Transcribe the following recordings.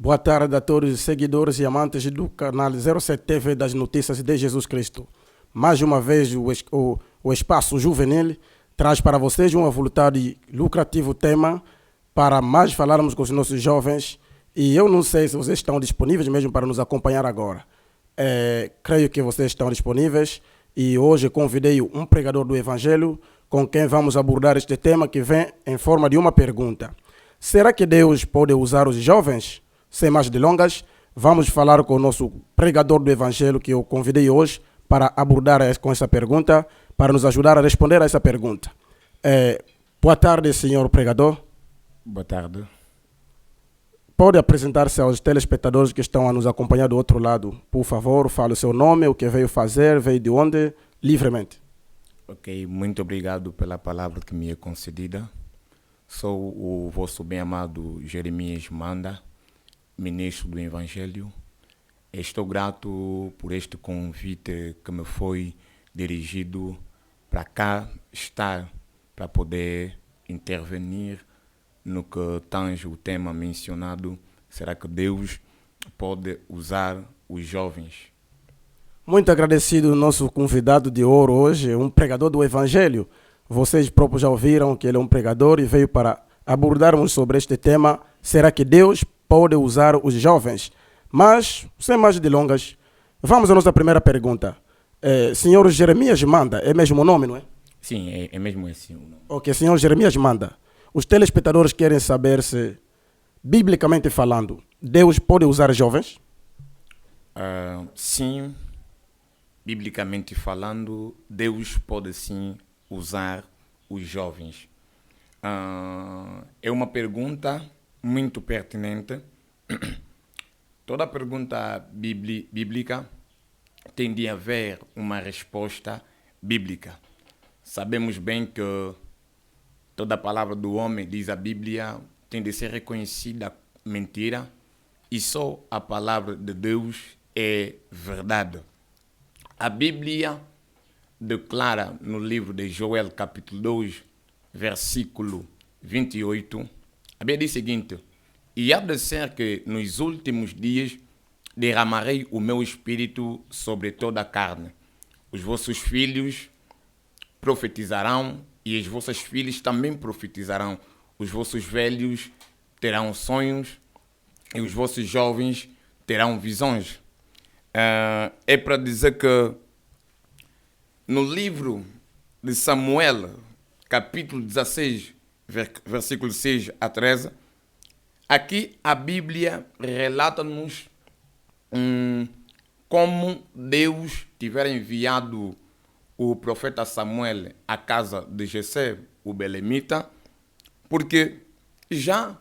Boa tarde a todos os seguidores e amantes do canal 07 TV das Notícias de Jesus Cristo. Mais uma vez, o Espaço Juvenil traz para vocês um avultado e lucrativo tema para mais falarmos com os nossos jovens. E eu não sei se vocês estão disponíveis mesmo para nos acompanhar agora. Creio que vocês estão disponíveis e hoje convidei um pregador do Evangelho com quem vamos abordar este tema que vem em forma de uma pergunta. Será que Deus pode usar os jovens? Sem mais delongas, vamos falar com o nosso pregador do Evangelho que eu convidei hoje para abordar com essa pergunta, para nos ajudar a responder a essa pergunta. Boa tarde, senhor pregador. Boa tarde. Pode apresentar-se aos telespectadores que estão a nos acompanhar do outro lado. Por favor, fale o seu nome, o que veio fazer, veio de onde, livremente. Ok, muito obrigado pela palavra que me é concedida. Sou o vosso bem-amado Jeremias Manda, ministro do Evangelho. Estou grato por este convite que me foi dirigido para cá estar, para poder intervenir no que tange o tema mencionado. Será que Deus pode usar os jovens? Muito agradecido ao nosso convidado de ouro hoje, um pregador do Evangelho. Vocês próprios já ouviram que ele é um pregador e veio para abordarmos sobre este tema. Será que Deus pode usar os jovens? Mas, sem mais delongas, vamos à nossa primeira pergunta. Senhor Jeremias Manda, é mesmo o nome, não é? Sim, é mesmo esse o nome. Ok, senhor Jeremias Manda. Os telespectadores querem saber se, biblicamente falando, Deus pode usar jovens? Sim, biblicamente falando, Deus pode sim usar os jovens. É uma pergunta muito pertinente. Toda pergunta bíblica tem de haver uma resposta bíblica. Sabemos bem que toda palavra do homem, diz a Bíblia, tem de ser reconhecida mentira e só a palavra de Deus é verdade. A Bíblia declara no livro de Joel, capítulo 2, versículo 28, a Bíblia diz o seguinte: e há de ser que nos últimos dias derramarei o meu espírito sobre toda a carne. Os vossos filhos profetizarão e as vossas filhas também profetizarão. Os vossos velhos terão sonhos e os vossos jovens terão visões. É para dizer que no livro de Samuel, capítulo 16, versículo 6 a 13, aqui a Bíblia relata-nos como Deus tiver enviado o profeta Samuel à casa de Jessé, o belemita, porque já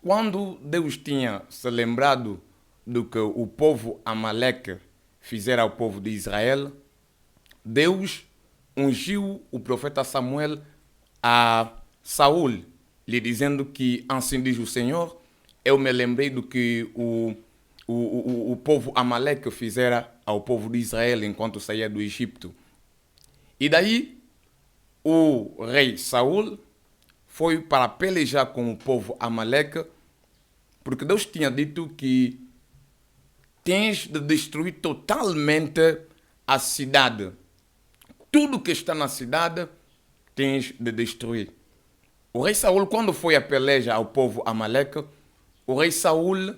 quando Deus tinha se lembrado do que o povo Amaleque fizera ao povo de Israel, Deus ungiu o profeta Samuel a Saul, lhe dizendo que, assim diz o Senhor, eu me lembrei do que o povo Amaleque fizera ao povo de Israel enquanto saía do Egito. E daí o rei Saul foi para pelejar com o povo Amaleque, porque Deus tinha dito que tens de destruir totalmente a cidade. Tudo que está na cidade tens de destruir. O rei Saul, quando foi a peleja ao povo Amaleque, o rei Saul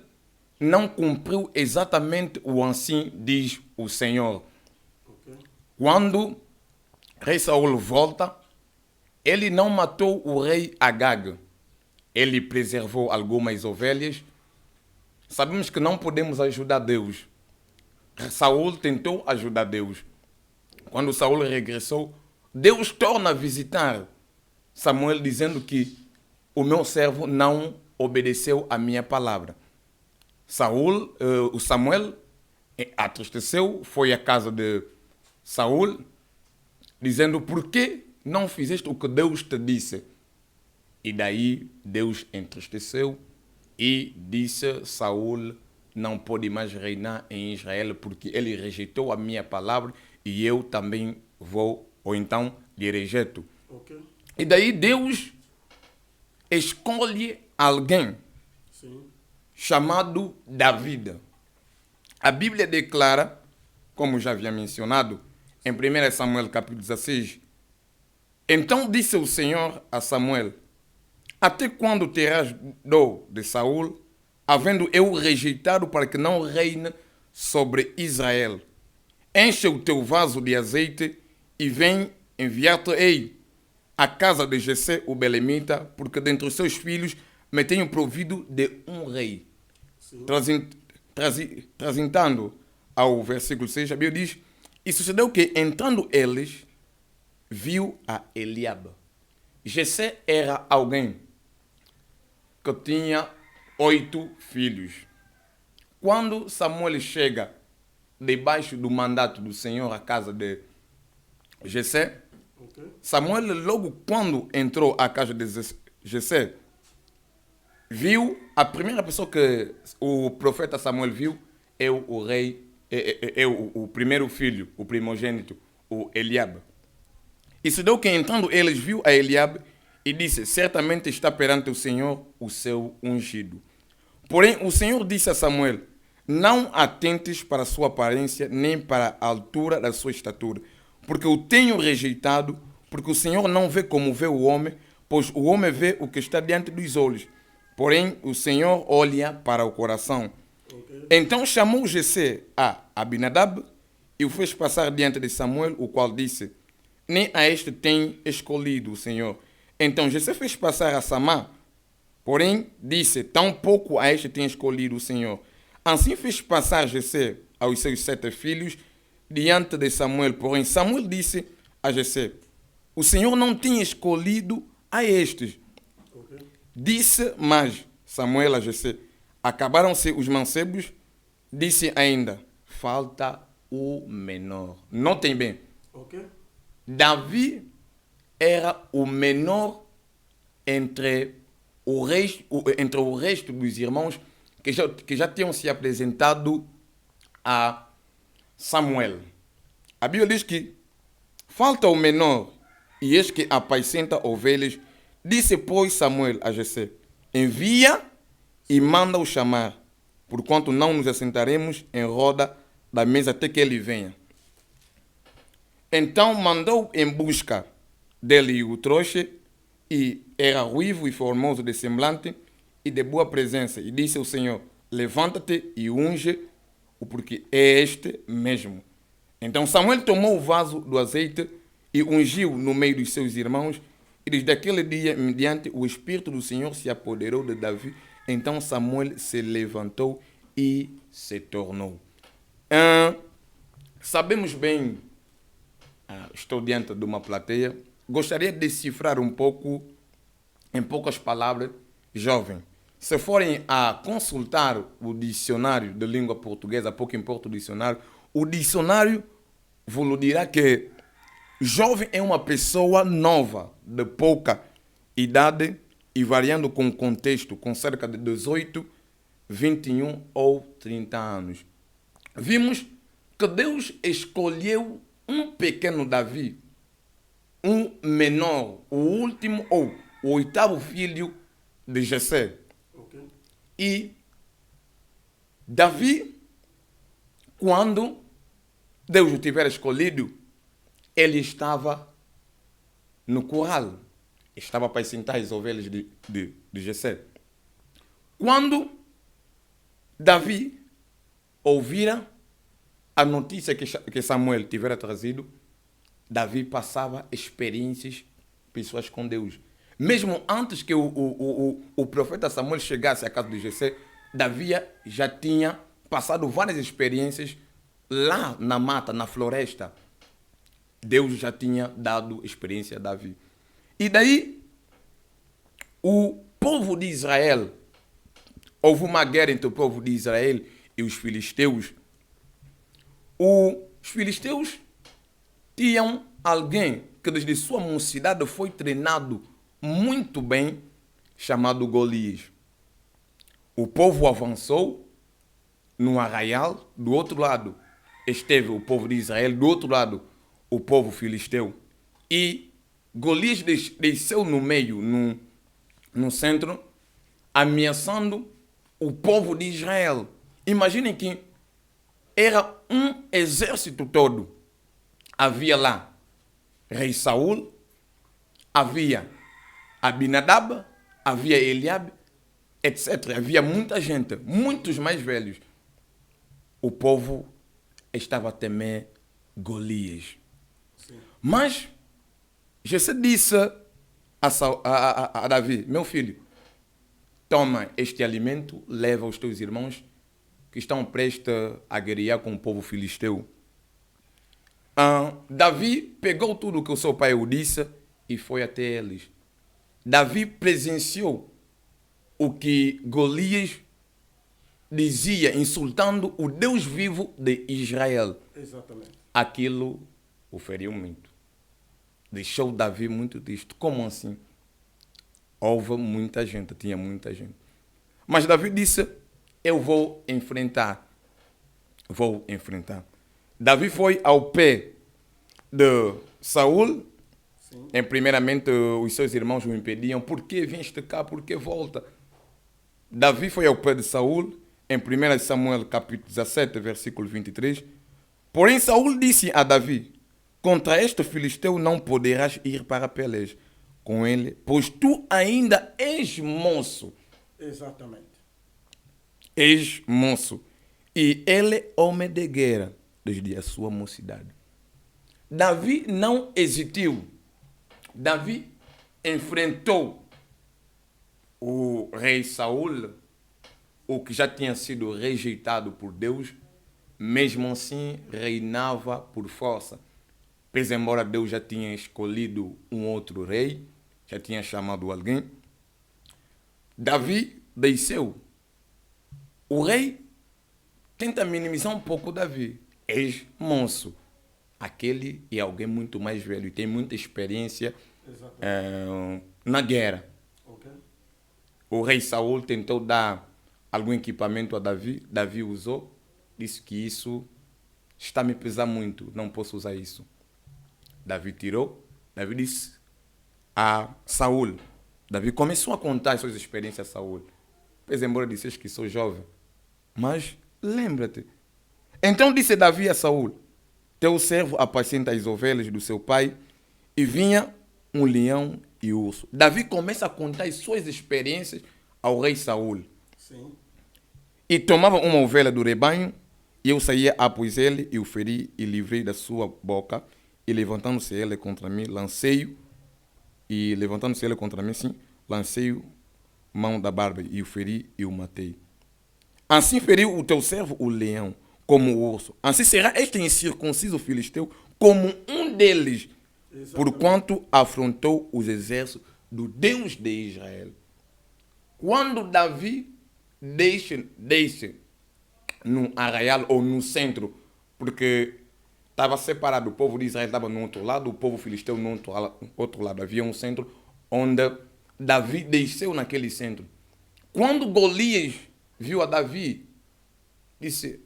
não cumpriu exatamente o assim diz o Senhor. Quando o rei Saul volta, ele não matou o rei Agag. Ele preservou algumas ovelhas. Sabemos que não podemos ajudar Deus. Saul tentou ajudar Deus. Quando Saul regressou, Deus torna a visitar Samuel dizendo que o meu servo não obedeceu a minha palavra. O Samuel atristeceu, foi à casa de Saul, dizendo: por que não fizeste o que Deus te disse? E daí Deus entristeceu e disse: Saul não pode mais reinar em Israel porque ele rejeitou a minha palavra e eu também vou, ou então lhe rejeito. Okay. E daí Deus escolhe alguém. Sim. chamado David. A Bíblia declara, como já havia mencionado, em 1 Samuel capítulo 16, então disse o Senhor a Samuel, até quando terás dor de Saul, havendo eu rejeitado para que não reine sobre Israel? Enche o teu vaso de azeite e vem enviar-te-ei à casa de Jessé o Belemita, porque dentre os seus filhos me tenho provido de um rei. Transitando ao versículo 6, a Bíblia diz, e sucedeu que, entrando eles, viu a Eliabe. Jessé era alguém que tinha 8 filhos. Quando Samuel chega debaixo do mandato do Senhor à casa de Jessé, Samuel, logo quando entrou à casa de Jessé, viu, a primeira pessoa que o profeta Samuel viu é o rei, o primeiro filho, o primogênito, o Eliabe. E se deu que entrando eles viu a Eliabe e disse, certamente está perante o Senhor o seu ungido. Porém o Senhor disse a Samuel, não atentes para a sua aparência, nem para a altura da sua estatura, porque o tenho rejeitado, porque o Senhor não vê como vê o homem, pois o homem vê o que está diante dos olhos, porém o Senhor olha para o coração. Então chamou Jessé a Abinadab e o fez passar diante de Samuel, o qual disse, nem a este tem escolhido o Senhor. Então Jessé fez passar a Samá, porém disse, tampouco a este tem escolhido o Senhor. Assim fez passar Jessé aos seus 7 filhos diante de Samuel. Porém Samuel disse a Jessé, o Senhor não tinha escolhido a estes. Disse mais Samuel a Jessé, acabaram-se os mancebos, disse ainda, falta o menor. Notem bem, Davi era o menor entre o resto dos irmãos que já tinham se apresentado a Samuel. A Bíblia diz que falta o menor, e eis que apacenta ovelhas. Disse, pois, Samuel a Jessé, envia e manda-o chamar, porquanto não nos assentaremos em roda da mesa até que ele venha. Então mandou em busca dele o trouxe, e era ruivo e formoso de semblante e de boa presença. E disse o Senhor, levanta-te e unge-o, porque é este mesmo. Então Samuel tomou o vaso do azeite e ungiu no meio dos seus irmãos, e desde aquele dia em diante o Espírito do Senhor se apoderou de Davi. Então Samuel se levantou e se tornou. Sabemos bem, estou diante de uma plateia, gostaria de decifrar um pouco, em poucas palavras, jovem. Se forem a consultar o dicionário de língua portuguesa, pouco importa o dicionário, o dicionário vos dirá que jovem é uma pessoa nova, de pouca idade e variando com o contexto, com cerca de 18, 21 ou 30 anos. Vimos que Deus escolheu um pequeno Davi, um menor, o último ou o 8º filho de Jessé. E Davi, quando Deus o tiver escolhido, ele estava no curral, estava para sentar as ovelhas de Jessé. Quando Davi ouvira a notícia que Samuel tivera trazido, Davi passava experiências pessoais com Deus. Mesmo antes que o profeta Samuel chegasse à casa de Jessé, Davi já tinha passado várias experiências lá na mata, na floresta. Deus já tinha dado experiência a Davi. E daí, o povo de Israel, houve uma guerra entre o povo de Israel e os filisteus. Os filisteus tinham alguém que desde sua mocidade foi treinado muito bem, chamado Golias. O povo avançou no arraial, do outro lado esteve o povo de Israel, do outro lado o povo filisteu. E Golias desceu no meio, no centro, ameaçando o povo de Israel. Imaginem que era um exército todo. Havia lá rei Saul, havia Abinadab, havia Eliabe, etc. Havia muita gente, muitos mais velhos. O povo estava a temer Golias. Sim. Mas Jessé disse a Davi: meu filho, toma este alimento, leva aos teus irmãos que estão prestes a guerrear com o povo filisteu. Davi pegou tudo o que o seu pai o disse e foi até eles. Davi presenciou o que Golias dizia, insultando o Deus vivo de Israel. Exatamente. Aquilo o feriu muito. Deixou Davi muito triste. Como assim? Houve muita gente, tinha muita gente. Mas Davi disse: eu vou enfrentar. Vou enfrentar. Davi foi ao pé de Saul. Sim. Primeiramente, os seus irmãos o impediam. Por que vieste cá? Por que volta? Davi foi ao pé de Saul, em 1 Samuel capítulo 17, versículo 23. Porém, Saul disse a Davi: contra este filisteu não poderás ir para pelejar com ele, pois tu ainda és moço. Exatamente. És moço. E ele é homem de guerra desde a sua mocidade. Davi não hesitou. Davi enfrentou o rei Saul, o que já tinha sido rejeitado por Deus, mesmo assim reinava por força. Pois embora Deus já tinha escolhido um outro rei, já tinha chamado alguém, Davi desceu. O rei tenta minimizar um pouco Davi. És moço. Aquele é alguém muito mais velho e tem muita experiência na guerra. Okay. O rei Saul tentou dar algum equipamento a Davi. Davi usou. Disse que isso está me pesando muito. Não posso usar isso. Davi tirou. Davi disse a Saul. Davi começou a contar as suas experiências a Saul. Pois embora disseste que sou jovem. Mas lembra-te. Então disse Davi a Saul: teu servo apacenta as ovelhas do seu pai, e vinha um leão e urso. Davi começa a contar as suas experiências ao rei Saul. Sim. E tomava uma ovelha do rebanho, e eu saía após ele, e o feri, e livrei da sua boca, e levantando-se ele contra mim, lancei-o, lancei-o mão da barba, e o feri, e o matei. Assim feriu o teu servo o leão, como o urso. Assim será este incircunciso filisteu como um deles, porquanto afrontou os exércitos do Deus de Israel. Quando Davi deixa no arraial ou no centro, porque estava separado, o povo de Israel estava no outro lado, o povo filisteu no outro lado. Havia um centro onde Davi desceu naquele centro. Quando Golias viu a Davi, disse: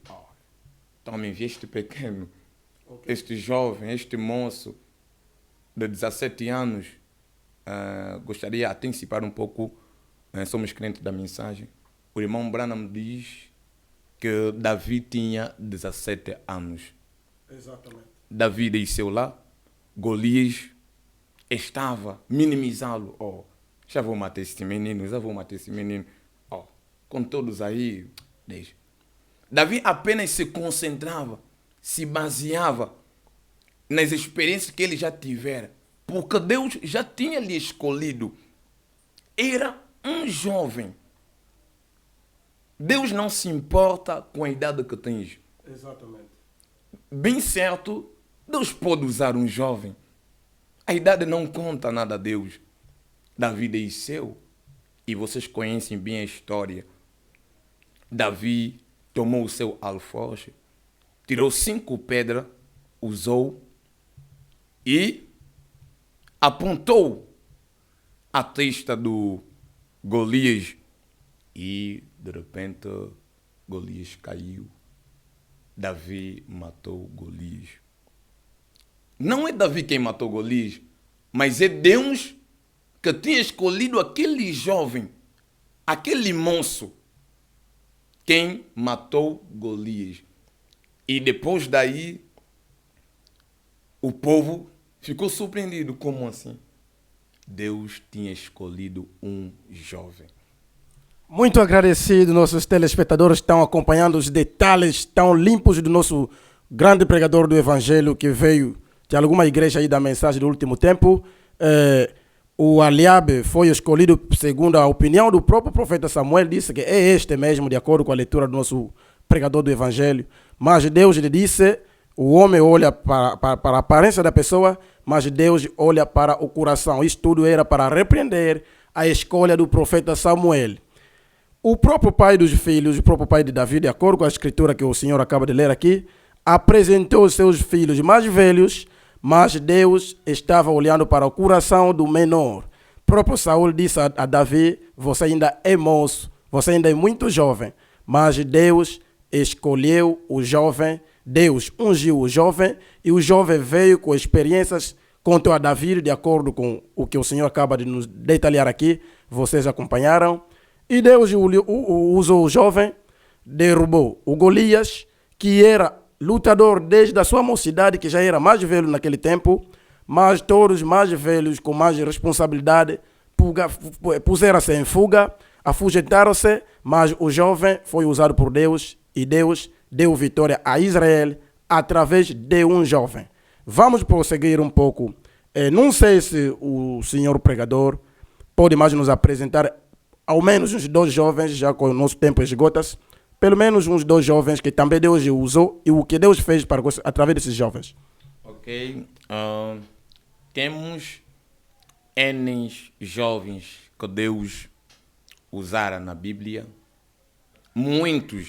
então me vi este pequeno, este jovem, este moço de 17 anos, gostaria de antecipar um pouco, somos crentes da mensagem. O irmão Branham diz que Davi tinha 17 anos. Exatamente. Davi desceu lá, Golias estava minimizá-lo. Já vou matar esse menino, com todos aí, deixa. Davi apenas se concentrava, se baseava nas experiências que ele já tivera, porque Deus já tinha lhe escolhido. Era um jovem. Deus não se importa com a idade que tens. Exatamente. Bem certo, Deus pode usar um jovem. A idade não conta nada a Deus. Davi desceu, e vocês conhecem bem a história. Davi tomou o seu alforje, tirou 5 pedras, usou e apontou a testa do Golias. E, de repente, Golias caiu. Davi matou Golias. Não é Davi quem matou Golias, mas é Deus que tinha escolhido aquele jovem, aquele moço, quem matou Golias. E depois daí, o povo ficou surpreendido. Como assim? Deus tinha escolhido um jovem. Muito agradecido, nossos telespectadores que estão acompanhando os detalhes tão limpos do nosso grande pregador do Evangelho que veio de alguma igreja aí da mensagem do último tempo. O Eliabe foi escolhido segundo a opinião do próprio profeta Samuel, disse que é este mesmo, de acordo com a leitura do nosso pregador do Evangelho. Mas Deus lhe disse, o homem olha para a aparência da pessoa, mas Deus olha para o coração. Isso tudo era para repreender a escolha do profeta Samuel. O próprio pai dos filhos, o próprio pai de Davi, de acordo com a escritura que o senhor acaba de ler aqui, apresentou os seus filhos mais velhos, mas Deus estava olhando para o coração do menor. O próprio Saul disse a Davi, você ainda é moço, você ainda é muito jovem, mas Deus escolheu o jovem, Deus ungiu o jovem, e o jovem veio com experiências quanto a Davi, de acordo com o que o senhor acaba de nos detalhar aqui, vocês acompanharam. E Deus usou o jovem, derrubou o Golias, que era lutador desde a sua mocidade, que já era mais velho naquele tempo, mas todos mais velhos, com mais responsabilidade, puseram-se em fuga, afugentaram-se, mas o jovem foi usado por Deus, e Deus deu vitória a Israel através de um jovem. Vamos prosseguir um pouco. Não sei se o senhor pregador pode mais nos apresentar ao menos uns 2 jovens, já com o nosso tempo esgota-se, pelo menos uns 2 jovens que também Deus usou e o que Deus fez através desses jovens. Ok. Temos N jovens que Deus usara na Bíblia. Muitos,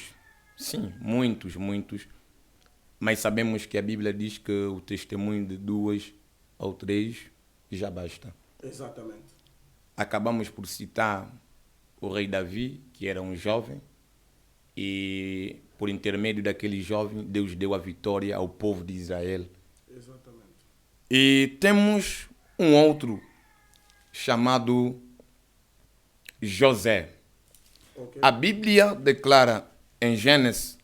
sim, muitos. Mas sabemos que a Bíblia diz que o testemunho de 2 ou 3 já basta. Exatamente. Acabamos por citar o rei Davi, que era um jovem, e por intermédio daquele jovem, Deus deu a vitória ao povo de Israel. Exatamente. E temos um outro chamado José. Okay. A Bíblia declara em Gênesis,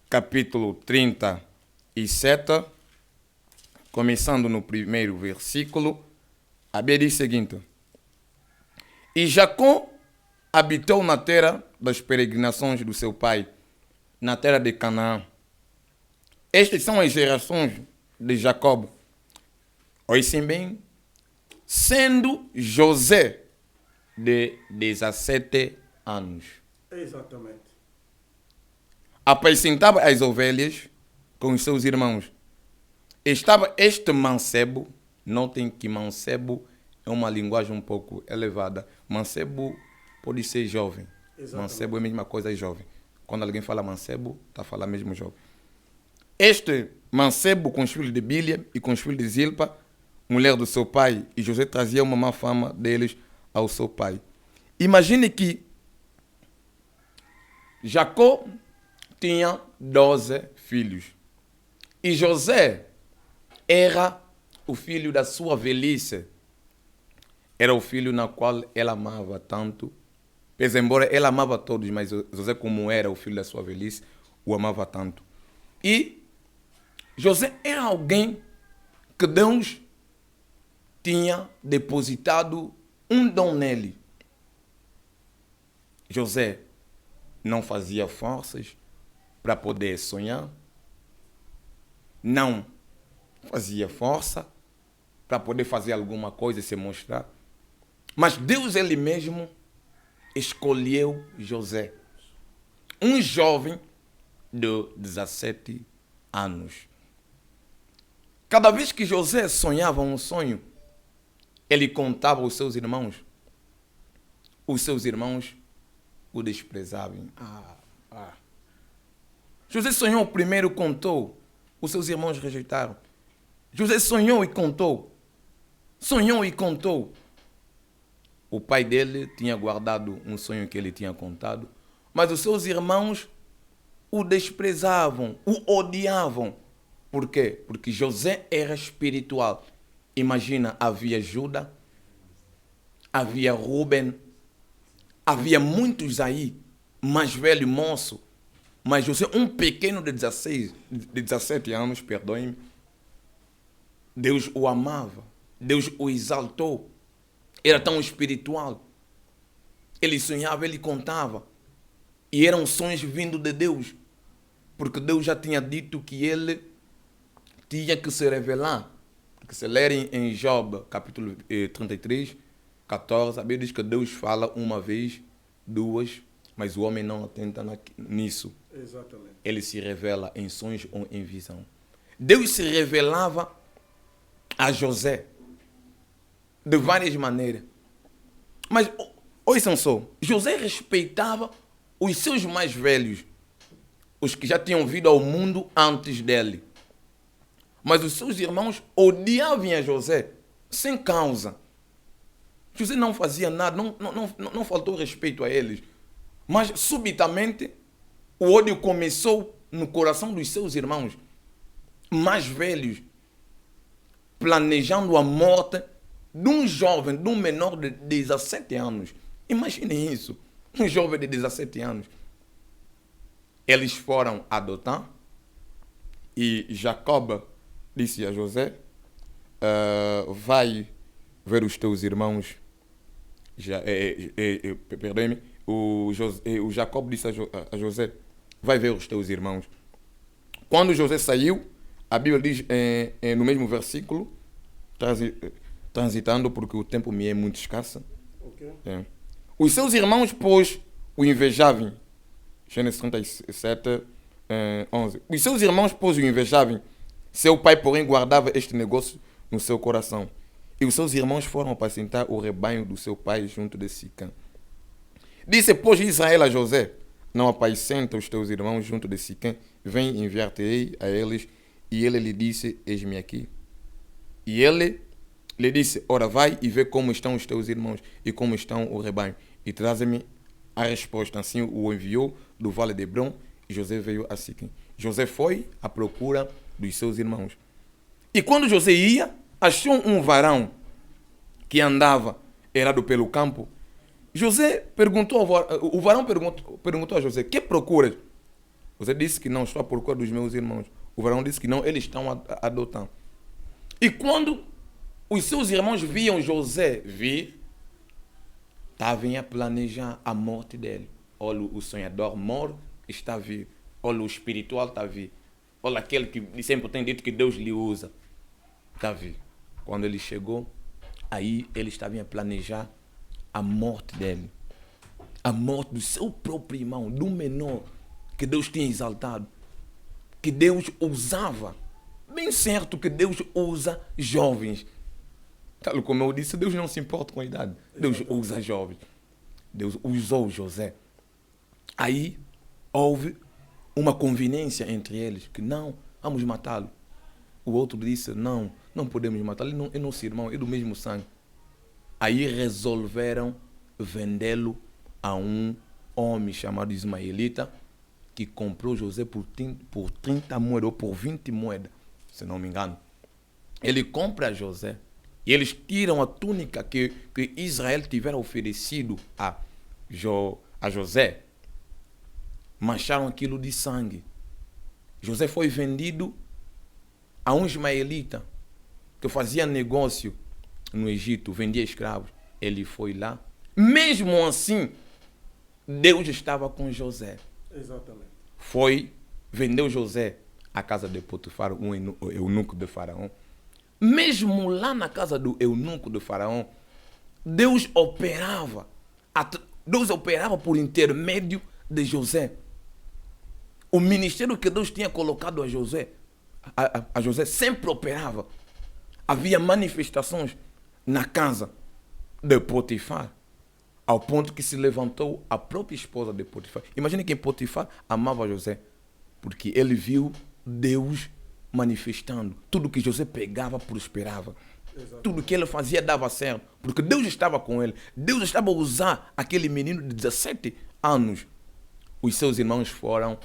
capítulo 37, começando no primeiro versículo, a Bíblia diz o seguinte: E Jacó habitou na terra das peregrinações do seu pai, na terra de Canaã. Estas são as gerações de Jacob. Ouçam bem, sendo José de 17 anos. Exatamente. Apacentava as ovelhas com os seus irmãos. Estava este mancebo, notem que mancebo é uma linguagem um pouco elevada. Mancebo pode ser jovem. Exatamente. Mancebo é a mesma coisa, jovem. Quando alguém fala mancebo, está a falar mesmo jovem. Este mancebo com os filhos de Bília e com os filhos de Zilpa, mulher do seu pai, e José trazia uma má fama deles ao seu pai. Imagine que Jacó tinha 12 filhos. E José era o filho da sua velhice. Era o filho na qual ela amava tanto. Pois embora ela amava todos, mas José, como era o filho da sua velhice, o amava tanto. E José era alguém que Deus tinha depositado um dom nele. José não fazia forças para poder sonhar. Não fazia força para poder fazer alguma coisa e se mostrar. Mas Deus, Ele mesmo, escolheu José, um jovem de 17 anos. Cada vez que José sonhava um sonho, ele contava aos seus irmãos. Os seus irmãos o desprezavam. José sonhou primeiro, contou. Os seus irmãos rejeitaram. José sonhou e contou. Sonhou e contou. O pai dele tinha guardado um sonho que ele tinha contado, mas os seus irmãos o desprezavam, o odiavam. Por quê? Porque José era espiritual. Imagina, havia Judá, havia Rubem, havia muitos aí, mais velho, moço. Mas José, um pequeno de 17 anos, perdoe-me, Deus o amava, Deus o exaltou. Era tão espiritual. Ele sonhava, ele contava. E eram sonhos vindo de Deus. Porque Deus já tinha dito que ele tinha que se revelar. Porque se lerem em Job, capítulo 33, 14, a Bíblia diz que Deus fala uma vez, duas, mas o homem não atenta nisso. Exatamente. Ele se revela em sonhos ou em visão. Deus se revelava a José de várias maneiras. Mas, ouçam só, José respeitava os seus mais velhos, os que já tinham vindo ao mundo antes dele. Mas os seus irmãos odiavam a José, sem causa. José não fazia nada, não faltou respeito a eles. Mas, subitamente, o ódio começou no coração dos seus irmãos mais velhos, planejando a morte de um jovem, de um menor de 17 anos. Imaginem isso, um jovem de 17 anos. Eles foram adotar e Jacob disse a José, vai ver os teus irmãos. Perdoe-me, o Jacob disse a José, vai ver os teus irmãos. Quando José saiu, a Bíblia diz no mesmo versículo, transitando porque o tempo me é muito escasso. Okay. Os seus irmãos, pois, o invejavam. Gênesis 37, 11. Os seus irmãos, pois, o invejavam. Seu pai, porém, guardava este negócio no seu coração. E os seus irmãos foram apacentar o rebanho do seu pai junto de Siquém. Disse, pois, Israel a José, não apacenta os teus irmãos junto de Siquém, vem enviar-te-ei a eles. E ele lhe disse, eis-me aqui. E ele lhe disse, ora vai e vê como estão os teus irmãos e como estão o rebanho. E traze-me a resposta. Assim o enviou do vale de Hebrom e José veio a Siquém. José foi à procura dos seus irmãos. E quando José ia, achou um varão que andava errado pelo campo. José perguntou, o varão perguntou a José, que procuras? José disse que não, estou à procura dos meus irmãos. O varão disse que não, eles estão adotando. E quando os seus irmãos viam José vir, estavam a planejar a morte dele. Olha, o sonhador mor está a vir. Olha, o espiritual está a vir. Olha, aquele que sempre tem dito que Deus lhe usa. Está a vir. Quando ele chegou, aí eles estavam a planejar a morte dele. A morte do seu próprio irmão, do menor, que Deus tinha exaltado. Que Deus usava. Bem certo que Deus usa jovens. Tal como eu disse, Deus não se importa com a idade. Deus usa jovens. Deus usou José. Aí houve uma conveniência entre eles, que não, vamos matá-lo. O outro disse, não podemos matá-lo, ele é nosso irmão, é do mesmo sangue. Aí resolveram vendê-lo a um homem chamado Ismaelita, que comprou José por 30 moedas, ou por 20 moedas, se não me engano. Ele compra José, e eles tiram a túnica que Israel tivera oferecido a José, mancharam aquilo de sangue. José foi vendido a um ismaelita que fazia negócio no Egito, vendia escravos. Ele foi lá. Mesmo assim, Deus estava com José. Exatamente. Vendeu José à casa de Potifar, um eunuco de Faraó. Mesmo lá na casa do eunuco de Faraó, Deus operava por intermédio de José. O ministério que Deus tinha colocado a José sempre operava. Havia manifestações na casa de Potifar, ao ponto que se levantou a própria esposa de Potifar. Imagine que Potifar amava José, porque ele viu Deus manifestando. Tudo que José pegava, prosperava. Exato. Tudo que ele fazia dava certo, porque Deus estava com ele. Deus estava a usar aquele menino de 17 anos. Os seus irmãos foram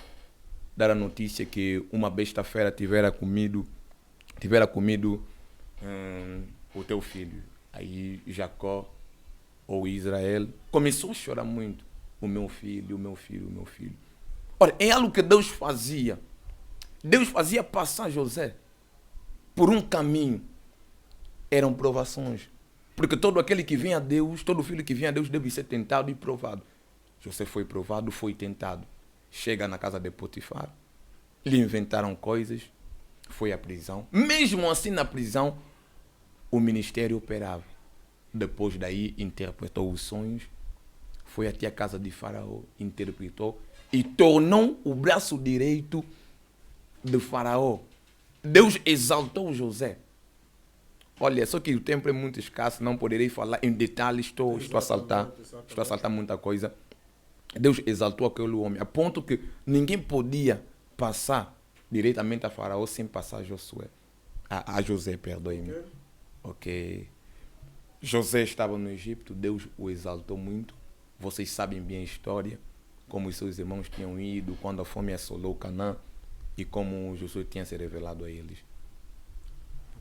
dar a notícia que uma besta-feira tivera comido o teu filho. Aí Jacó, ou Israel, começou a chorar muito. o meu filho, o meu filho, o meu filho. Ora, é algo que Deus fazia. Deus fazia passar José por um caminho. Eram provações. Porque todo aquele que vem a Deus, todo filho que vem a Deus deve ser tentado e provado. José foi provado, foi tentado. Chega na casa de Potifar. Lhe inventaram coisas. Foi à prisão. Mesmo assim na prisão, o ministério operava. Depois daí, interpretou os sonhos. Foi até a casa de Faraó, interpretou e tornou o braço direito de Faraó. Deus exaltou José. Olha, só que o tempo é muito escasso, não poderei falar em detalhes, estou a saltar muita coisa. Deus exaltou aquele homem, a ponto que ninguém podia passar diretamente a Faraó sem passar a José, perdoe-me. Ok. José estava no Egito, Deus o exaltou muito. Vocês sabem bem a história, como os seus irmãos tinham ido quando a fome assolou Canaã e como Jesus tinha se revelado a eles.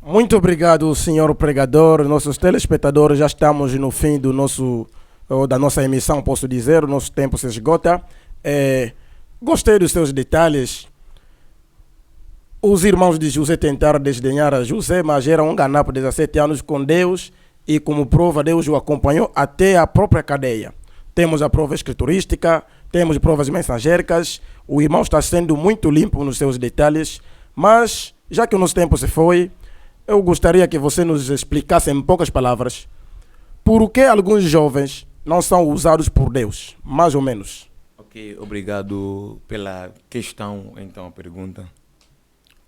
Muito obrigado, senhor pregador. Nossos telespectadores, já estamos no fim da nossa emissão, posso dizer, o nosso tempo se esgota. Gostei dos seus detalhes. Os irmãos de José tentaram desdenhar a José, mas era um ganá por 17 anos com Deus e, como prova, Deus o acompanhou até a própria cadeia. Temos a prova escriturística, temos provas mensagéricas. O irmão está sendo muito limpo nos seus detalhes, mas, já que o nosso tempo se foi, eu gostaria que você nos explicasse em poucas palavras por que alguns jovens não são usados por Deus, mais ou menos. Ok, obrigado pela questão, então, a pergunta.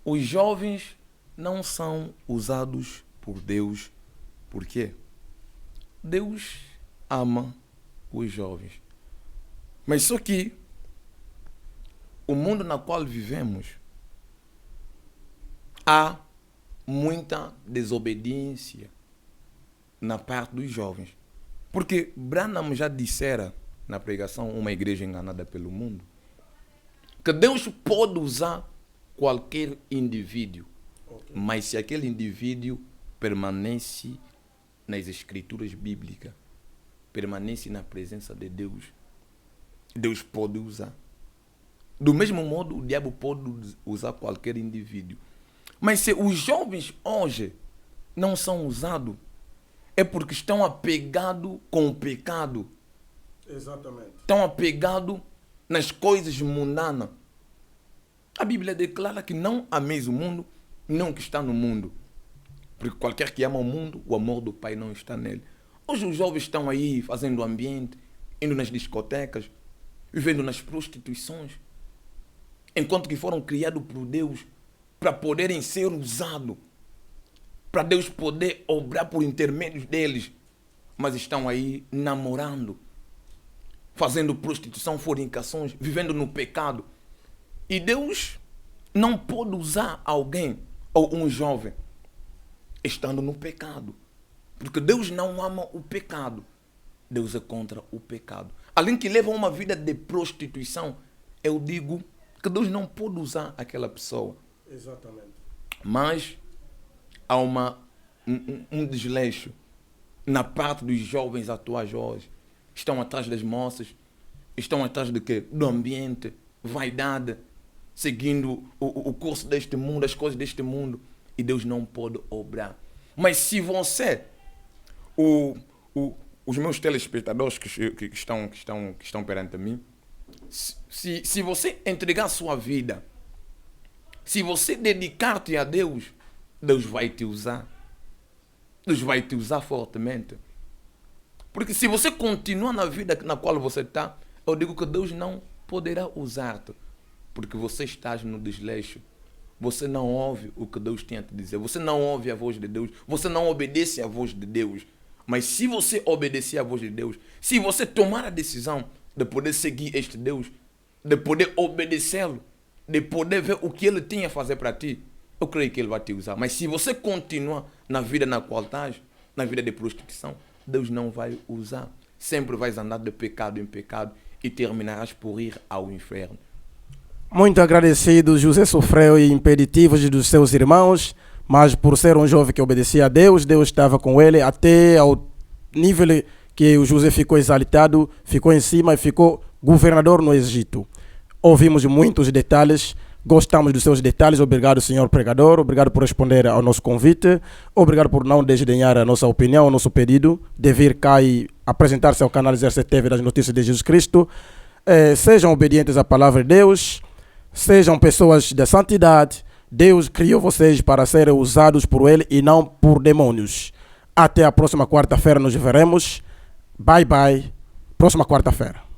Os jovens não são usados por Deus, por quê? Deus ama os jovens. Mas só que o mundo no qual vivemos há muita desobediência na parte dos jovens. Porque Branham já dissera na pregação, uma igreja enganada pelo mundo, que Deus pode usar qualquer indivíduo, mas se aquele indivíduo permanece nas escrituras bíblicas, permanece na presença de Deus, Deus pode usar. Do mesmo modo, o diabo pode usar qualquer indivíduo. Mas se os jovens hoje não são usados, é porque estão apegados com o pecado. Exatamente. Estão apegados nas coisas mundanas. A Bíblia declara que não ameis o mundo, não o que está no mundo. Porque qualquer que ama o mundo, o amor do Pai não está nele. Hoje os jovens estão aí fazendo ambiente, indo nas discotecas, vivendo nas prostituições, enquanto que foram criados por Deus para poderem ser usados, para Deus poder obrar por intermédios deles, mas estão aí namorando, fazendo prostituição, fornicações, vivendo no pecado. E Deus não pode usar alguém ou um jovem estando no pecado, porque Deus não ama o pecado. Deus é contra o pecado. Além que leva uma vida de prostituição, eu digo que Deus não pode usar aquela pessoa. Exatamente. Mas há um desleixo na parte dos jovens atuais hoje. Estão atrás das moças, estão atrás de quê? Do ambiente, vaidade, seguindo o curso deste mundo, as coisas deste mundo. E Deus não pode obrar. Mas se você, os meus telespectadores que estão perante mim, se você entregar sua vida, se você dedicar-te a Deus, Deus vai te usar. Deus vai te usar fortemente. Porque se você continuar na vida na qual você está, eu digo que Deus não poderá usar-te. Porque você estás no desleixo. Você não ouve o que Deus tem a te dizer. Você não ouve a voz de Deus. Você não obedece à voz de Deus. Mas se você obedecer à voz de Deus, se você tomar a decisão de poder seguir este Deus, de poder obedecê-lo, de poder ver o que Ele tem a fazer para ti, eu creio que Ele vai te usar. Mas se você continuar na vida na qual estás, na vida de prostituição, Deus não vai usar. Sempre vais andar de pecado em pecado e terminarás por ir ao inferno. Muito agradecido, José sofreu impeditivos dos seus irmãos, mas por ser um jovem que obedecia a Deus, Deus estava com ele até ao nível que o José ficou exaltado, ficou em cima e ficou governador no Egito. Ouvimos muitos detalhes, gostamos dos seus detalhes. Obrigado, senhor pregador, obrigado por responder ao nosso convite, obrigado por não desdenhar a nossa opinião, o nosso pedido de vir cá e apresentar-se ao canal 07 TV das Notícias de Jesus Cristo. Sejam obedientes à palavra de Deus, sejam pessoas de santidade. Deus criou vocês para serem usados por Ele e não por demônios. Até a próxima quarta-feira nos veremos. Bye bye. Próxima quarta-feira.